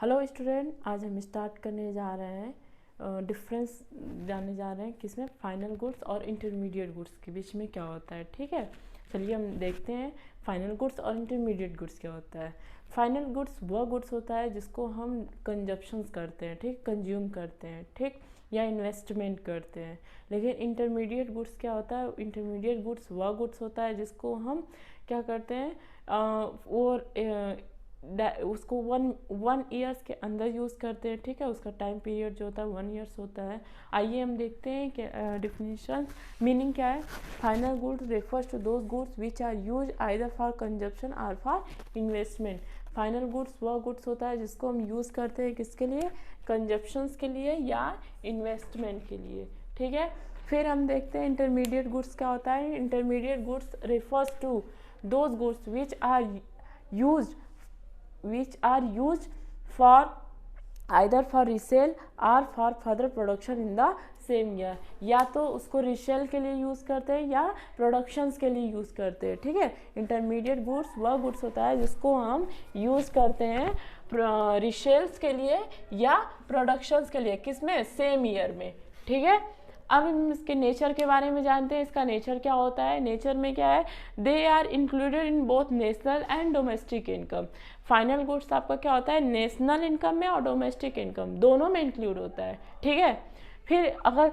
Hello student, आज हम start करने जा रहे हैं डिफरेंस जानने जा रहे हैं किसमें फाइनल गुड्स और इंटरमीडिएट गुड्स के बीच में क्या होता है। ठीक है, चलिए हम देखते हैं फाइनल गुड्स और इंटरमीडिएट गुड्स क्या होता है। फाइनल गुड्स वह गुड्स होता है जिसको हम कंजप्शंस करते हैं, ठीक, कंज्यूम करते हैं, ठीक, या इन्वेस्टमेंट करते हैं। लेकिन इंटरमीडिएट गुड्स क्या होता है, इंटरमीडिएट गुड्स वह गुड्स होता है जिसको हम क्या करते हैं उसको वन ईयर्स के अंदर यूज़ करते हैं। ठीक है, उसका टाइम पीरियड जो होता है 1 ईयर्स होता है। आइए हम देखते हैं कि डिफिनीशन मीनिंग क्या है। Final goods refers to those goods which are use either for consumption और फॉर इन्वेस्टमेंट। फाइनल गुड्स वह गुड्स होता है जिसको हम यूज़ करते हैं किसके लिए, कंजप्शंस के लिए या इन्वेस्टमेंट के लिए। ठीक है, फिर हम देखते हैं इंटरमीडिएट गुड्स क्या होता है। Intermediate goods refers to those goods which are used for either for resale or for further production in the same year। या तो उसको रिसेल के लिए यूज़ करते हैं या प्रोडक्शंस के लिए यूज़ करते हैं। ठीक है, इंटरमीडिएट गुड्स वह गुड्स होता है जिसको हम यूज़ करते हैं रिसेल्स के लिए या प्रोडक्शंस के लिए, किसमें, सेम ईयर में। ठीक है, अब हम इसके नेचर के बारे में जानते हैं। इसका नेचर क्या होता है। नेचर में क्या है, they are included in both national and domestic income. Final goods आपका क्या होता है, नेशनल इनकम में और डोमेस्टिक इनकम दोनों में इंक्लूड होता है। ठीक है, फिर अगर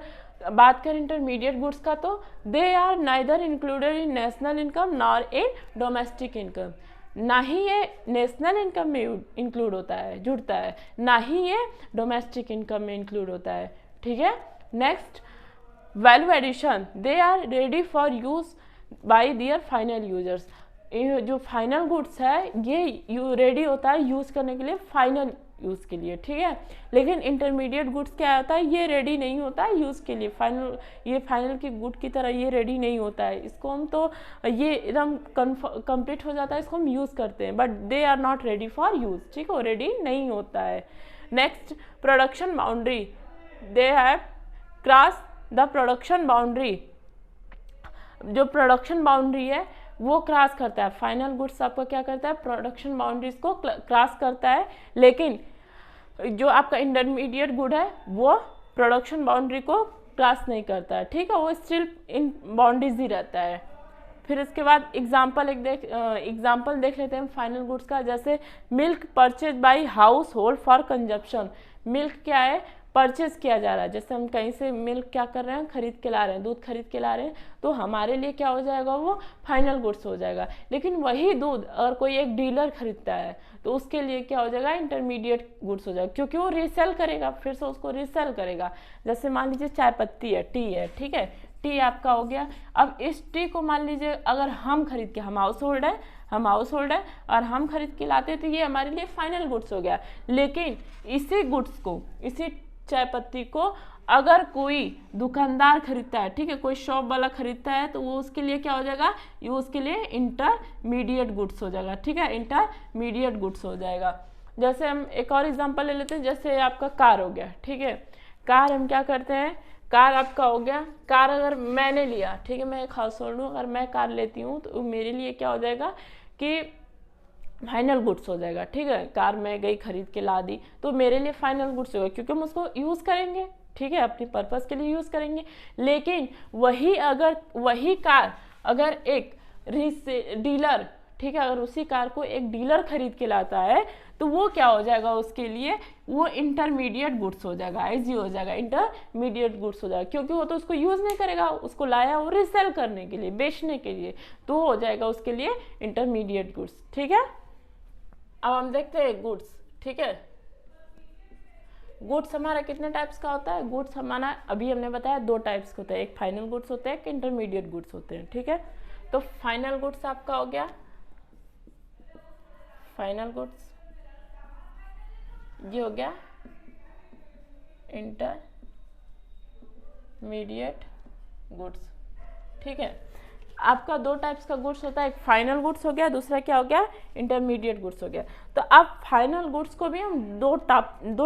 बात करें इंटरमीडिएट गुड्स का तो they are neither included in national income nor in domestic income. ना ही ये नेशनल इनकम में इंक्लूड होता है, जुड़ता है, ना ही ये डोमेस्टिक इनकम में इंक्लूड होता है। ठीक है, next value addition, they are ready for use by their final users. जो फाइनल गुड्स है ये रेडी होता है यूज़ करने के लिए, फाइनल यूज़ के लिए। ठीक है, लेकिन इंटरमीडिएट गुड्स क्या होता है, ये रेडी नहीं होता है यूज़ के लिए। ये फाइनल की गुड की तरह ये रेडी नहीं होता है। इसको हम तो ये एकदम कंप्लीट हो जाता है, इसको हम यूज़ करते हैं, but they are not ready for use. ठीक है, रेडी नहीं होता है। Next production boundary, they have cross the production boundary. जो प्रोडक्शन बाउंड्री है वो क्रॉस करता है। फाइनल गुड्स आपका क्या करता है, प्रोडक्शन बाउंड्रीज को क्रॉस करता है, लेकिन जो आपका इंटरमीडिएट गुड है वो प्रोडक्शन बाउंड्री को क्रॉस नहीं करता है। ठीक है, वो स्टिल इन बाउंड्रीज ही रहता है। फिर इसके बाद एग्जाम्पल देख लेते हैं फाइनल गुड्स का। जैसे milk purchase by house hold for consumption. Milk क्या है, परचेज किया जा रहा है। जैसे हम कहीं से मिल्क क्या कर रहे हैं, खरीद के ला रहे हैं, दूध खरीद के ला रहे हैं, तो हमारे लिए क्या हो जाएगा, वो फाइनल गुड्स हो जाएगा। लेकिन वही दूध अगर कोई एक डीलर खरीदता है तो उसके लिए क्या हो जाएगा, इंटरमीडिएट गुड्स हो जाएगा, क्योंकि वो रीसेल करेगा, फिर से उसको रीसेल करेगा। जैसे मान लीजिए चाय पत्ती है, टी है, ठीक है, टी आपका हो गया। अब इस टी को मान लीजिए अगर हम खरीद के, हम हाउस होल्ड है और हम खरीद के लाते हैं तो ये हमारे लिए फाइनल गुड्स हो गया। लेकिन इसी गुड्स को, इसी चाय पत्ती को अगर कोई दुकानदार खरीदता है, ठीक है, कोई शॉप वाला खरीदता है, तो वो उसके लिए क्या हो जाएगा, ये उसके लिए इंटरमीडिएट गुड्स हो जाएगा। ठीक है, इंटरमीडिएट गुड्स हो जाएगा। जैसे हम एक और एग्जांपल ले लेते हैं। जैसे आपका कार हो गया, ठीक है, कार हम क्या करते हैं, कार आपका हो गया, कार अगर मैंने लिया, ठीक है, मैं एक हाउस होल्ड हूँ, अगर मैं कार लेती हूँ तो मेरे लिए क्या हो जाएगा कि फाइनल गुड्स हो जाएगा। ठीक है, कार मैं गई खरीद के ला दी तो मेरे लिए फाइनल गुड्स होगा, क्योंकि हम उसको यूज़ करेंगे, ठीक है, अपने पर्पस के लिए यूज़ करेंगे। लेकिन वही कार अगर एक डीलर, ठीक है, अगर उसी कार को एक डीलर खरीद के लाता है तो वो क्या हो जाएगा, उसके लिए वो इंटरमीडिएट गुड्स हो जाएगा, ऐसी हो जाएगा, इंटरमीडिएट गुड्स हो जाएगा, क्योंकि वो तो उसको यूज़ नहीं करेगा, उसको लाया वो रीसेल करने के लिए, बेचने के लिए, तो हो जाएगा उसके लिए इंटरमीडिएट गुड्स। ठीक है, अब हम देखते हैं गुड्स। ठीक है, गुड्स हमारा कितने टाइप्स का होता है। गुड्स हमारा अभी हमने बताया 2 टाइप्स का होता है, एक फाइनल गुड्स होते हैं, एक इंटरमीडिएट गुड्स होते हैं। ठीक है, तो फाइनल गुड्स आपका हो गया, फाइनल गुड्स ये हो गया इंटरमीडिएट गुड्स। ठीक है, आपका 2 टाइप्स का गुड्स होता है, एक फाइनल गुड्स हो गया, दूसरा क्या हो गया, इंटरमीडिएट गुड्स हो गया। तो अब फाइनल गुड्स को भी हम दो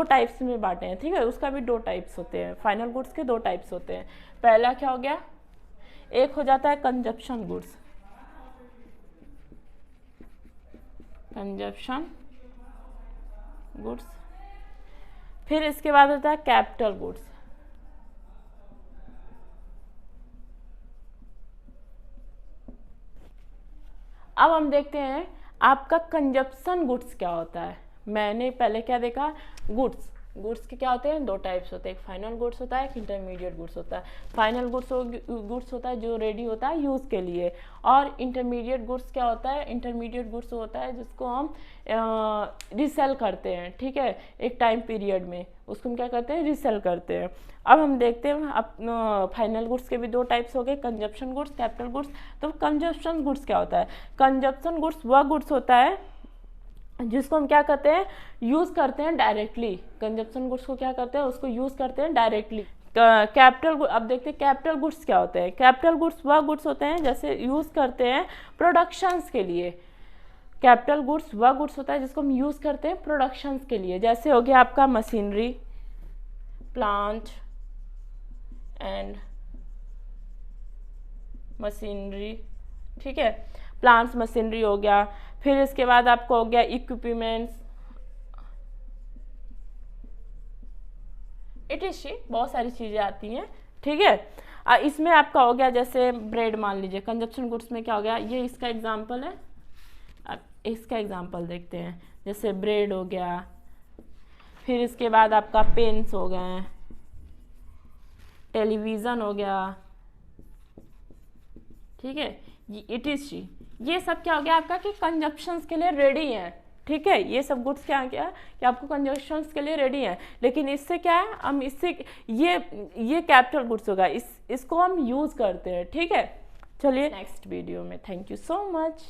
टाइप्स में बांटे हैं। ठीक है, उसका भी 2 टाइप्स होते हैं, फाइनल गुड्स के 2 टाइप्स होते हैं। पहला क्या हो गया, एक हो जाता है कंजप्शन गुड्स, कंजप्शन गुड्स, फिर इसके बाद होता है कैपिटल गुड्स। अब हम देखते हैं आपका कंजप्शन गुड्स क्या होता है। मैंने पहले क्या देखा, गुड्स के क्या होते हैं, दो टाइप्स होते हैं, एक फाइनल गुड्स होता है, एक इंटरमीडिएट गुड्स होता है। फाइनल गुड्स होता है जो रेडी होता है यूज़ के लिए, और इंटरमीडिएट गुड्स क्या होता है, इंटरमीडिएट गुड्स होता है जिसको हम रीसेल करते हैं, ठीक है, एक टाइम पीरियड में उसको हम क्या करते हैं, रीसेल करते हैं। अब हम देखते हैं अब फाइनल गुड्स के भी दो टाइप्स हो गए, कंजप्शन गुड्स, कैपिटल गुड्स। तो कंजप्शन गुड्स क्या होता है, कंजप्शन गुड्स वह गुड्स होता है जिसको हम क्या करते हैं, यूज़ करते हैं डायरेक्टली। कंजप्शन गुड्स को क्या करते हैं, उसको यूज़ करते हैं डायरेक्टली। कैपिटल, अब देखते हैं कैपिटल गुड्स क्या होते हैं। कैपिटल गुड्स वह गुड्स होते हैं जैसे यूज़ करते हैं प्रोडक्शंस के लिए। कैपिटल गुड्स वह गुड्स होता है जिसको हम यूज़ करते हैं प्रोडक्शंस के लिए, जैसे हो गया आपका मशीनरी, प्लांट एंड मशीनरी, ठीक है, प्लांट्स मशीनरी हो गया। फिर इसके बाद आपको हो गया इक्विपमेंट्स, इटीसी, बहुत सारी चीज़ें आती हैं, ठीक है। इसमें आपका हो गया जैसे ब्रेड, मान लीजिए कंजप्शन गुड्स में क्या हो गया, ये इसका एग्जांपल है। अब इसका एग्जांपल देखते हैं, जैसे ब्रेड हो गया, फिर इसके बाद आपका पेन्स हो गए, टेलीविज़न हो गया, ठीक है, इटीसी। ये सब क्या हो गया आपका कि कंजप्शंस के लिए रेडी है, ठीक है। ये सब गुड्स क्या क्या कि आपको कंजप्शंस के लिए रेडी है। लेकिन इससे क्या है, हम इससे ये कैपिटल गुड्स होगा, इसको हम यूज़ करते हैं, ठीक है। चलिए नेक्स्ट वीडियो में, थैंक यू सो मच।